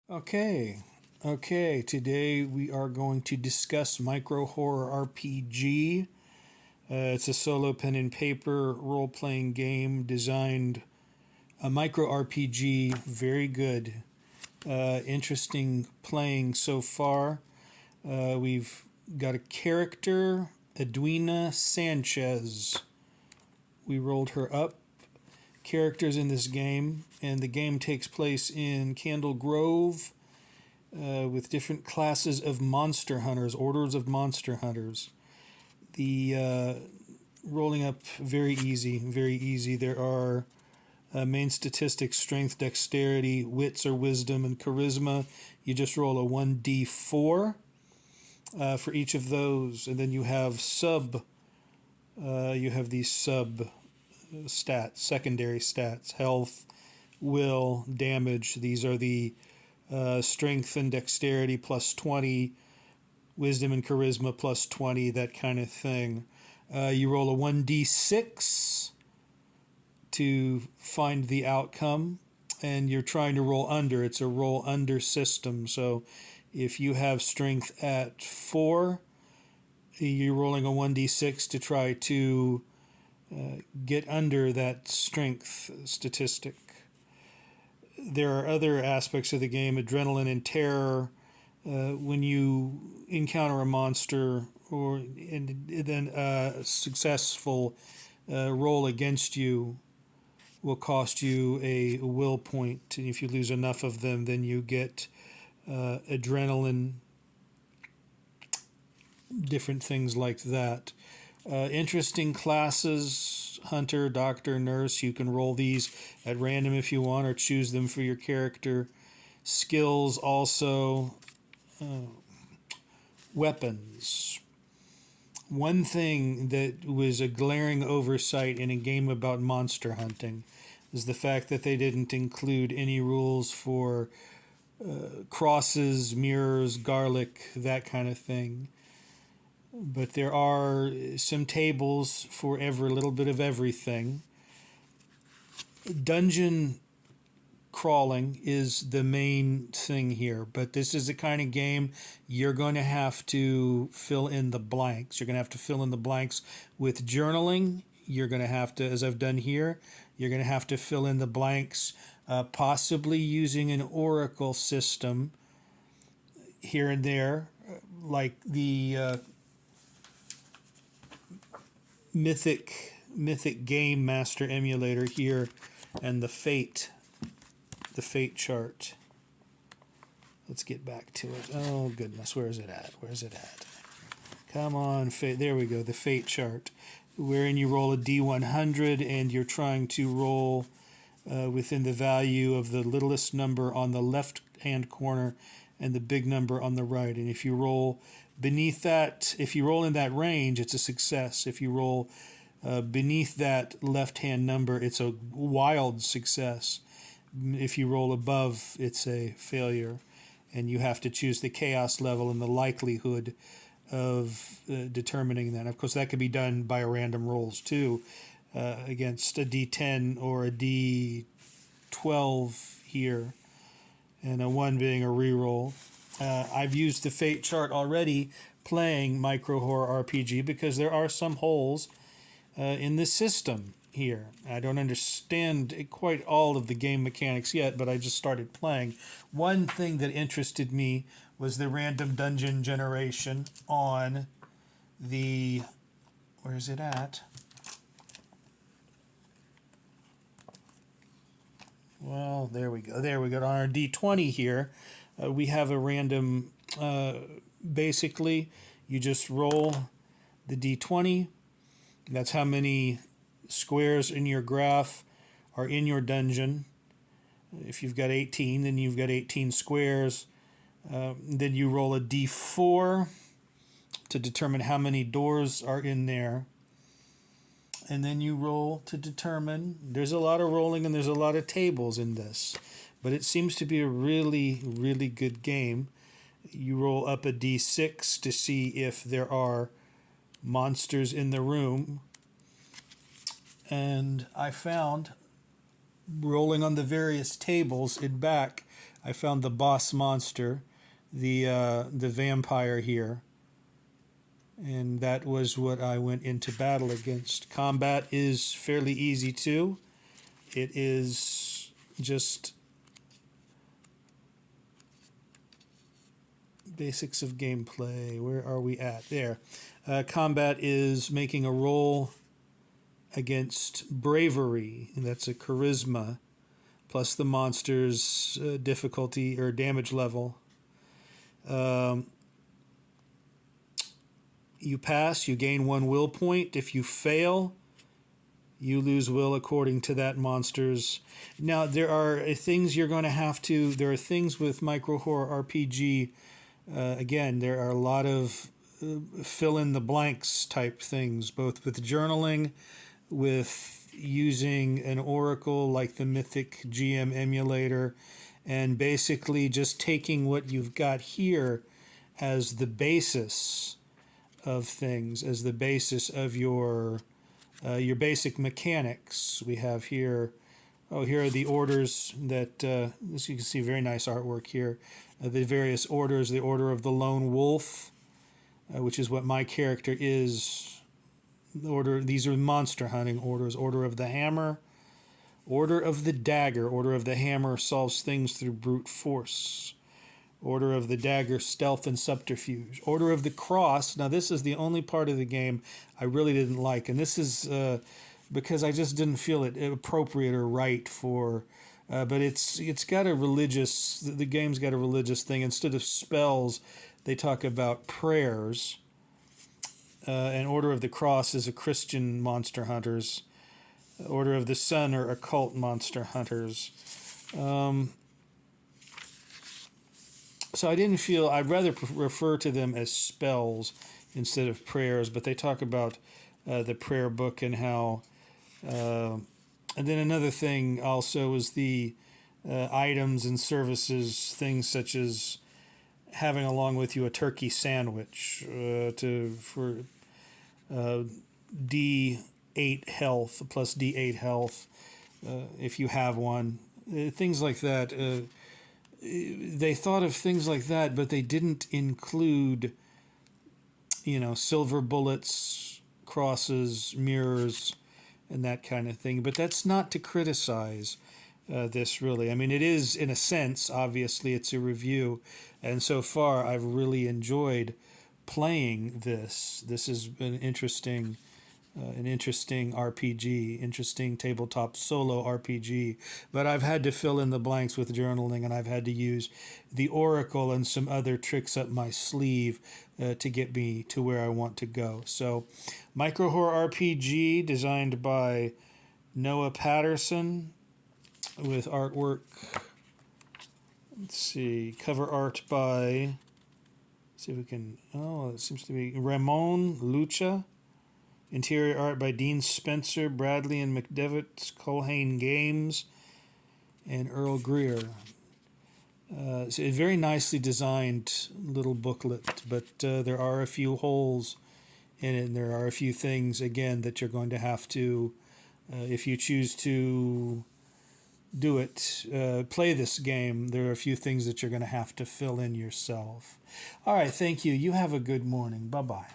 Okay, today we are going to discuss Micro Horror RPG. It's a solo pen and paper role playing game designed a micro RPG, very good. Interesting playing so far. We've got a character, Edwina Sanchez. We rolled her up. Characters in this game, and the game takes place in Candle Grove, with different classes of monster hunters, orders of monster hunters. The rolling up very easy, very easy. There are main statistics: strength, dexterity, wits or wisdom, and charisma. You just roll a 1d4 for each of those, and then you have these sub stats, secondary stats: health, will, damage. These are the strength and dexterity plus 20, wisdom and charisma plus 20, that kind of thing. You roll a 1d6 to find the outcome, and you're trying to roll under. It's a roll under system. So if you have strength at 4, you're rolling a 1d6 to try to get under that strength statistic. There are other aspects of the game: adrenaline and terror. When you encounter a monster, or and then a successful roll against you will cost you a will point, and if you lose enough of them, then you get adrenaline, different things like that. Interesting classes: hunter, doctor, nurse. You can roll these at random if you want, or choose them for your character. Skills also: weapons. One thing that was a glaring oversight in a game about monster hunting is the fact that they didn't include any rules for crosses, mirrors, garlic, that kind of thing. But there are some tables for every little bit of everything. Dungeon crawling is the main thing here, but this is the kind of game you're going to have to fill in the blanks. You're going to have to fill in the blanks with journaling. You're going to have to, as I've done here, you're going to have to fill in the blanks, possibly using an oracle system here and there, like the Mythic Game Master emulator here, and the fate chart. Let's get back to it. Oh goodness, where is it at? Come on, fate. There we go. The fate chart, wherein you roll a d100 and you're trying to roll within the value of the littlest number on the left hand corner and the big number on the right. And if you roll beneath that, if you roll in that range, it's a success. If you roll beneath that left hand number, it's a wild success. If you roll above, it's a failure. And you have to choose the chaos level and the likelihood of determining that. Of course, that could be done by random rolls too, against a d10 or a d12 here, and a 1 being a reroll. I've used the fate chart already playing Micro Horror RPG because there are some holes in the system here. I don't understand quite all of the game mechanics yet, but I just started playing. One thing that interested me was the random dungeon generation on the... Where is it at? Well, there we go. On our D20 here, we have a random... basically, you just roll the D20. That's how many squares in your graph are in your dungeon. If you've got 18, then you've got 18 squares. Then you roll a d4 to determine how many doors are in there. And then you roll to determine. There's a lot of rolling and there's a lot of tables in this, but it seems to be a really, really good game. You roll up a d6 to see if there are monsters in the room. And I found, rolling on the various tables in back, I found the boss monster, the vampire here, and that was what I went into battle against. Combat is fairly easy too. It is just basics of gameplay. Where are we at? There. Combat is making a roll against bravery, and that's a charisma, plus the monster's difficulty or damage level. You pass, you gain 1 will point. If you fail, you lose will according to that monster's. Now, there are things you're going to have to. There are things with Micro Horror RPG. Again, there are a lot of fill in the blanks type things, both with journaling, with using an oracle like the Mythic GM emulator, and basically just taking what you've got here as the basis of things, as the basis of your basic mechanics. We have here, here are the orders that, as you can see, very nice artwork here. The various orders, the Order of the Lone Wolf, which is what my character is. These are monster hunting orders. Order of the Hammer, Order of the Dagger. Order of the Hammer solves things through brute force. Order of the Dagger, stealth and subterfuge. Order of the Cross. Now, this is the only part of the game I really didn't like, and this is because I just didn't feel it appropriate or right for. But it's got a religious. The game's got a religious thing. Instead of spells, they talk about prayers. And Order of the Cross is a Christian monster hunters. Order of the Sun are occult monster hunters. So I didn't feel. I'd rather refer to them as spells instead of prayers. But they talk about the prayer book and how. And then another thing also is the items and services, things such as having along with you a turkey sandwich for D8 health plus D8 health if you have one. Things like that. They thought of things like that, but they didn't include, silver bullets, crosses, mirrors, and that kind of thing. But that's not to criticize this, really. I mean, it is, in a sense, obviously, it's a review. And so far, I've really enjoyed playing this. This has been an interesting RPG, interesting tabletop solo RPG. But I've had to fill in the blanks with journaling, and I've had to use the Oracle and some other tricks up my sleeve to get me to where I want to go. So, Micro Horror RPG, designed by Noah Patterson, with artwork. Let's see, cover art by. See if we can. Oh, it seems to be Ramon Lucha. Interior art by Dean Spencer, Bradley and McDevitt, Culhane Games, and Earl Greer. It's a very nicely designed little booklet, but there are a few holes in it, and there are a few things, again, that you're going to have to, if you choose to do it, play this game, there are a few things that you're going to have to fill in yourself. All right, thank you. You have a good morning. Bye-bye.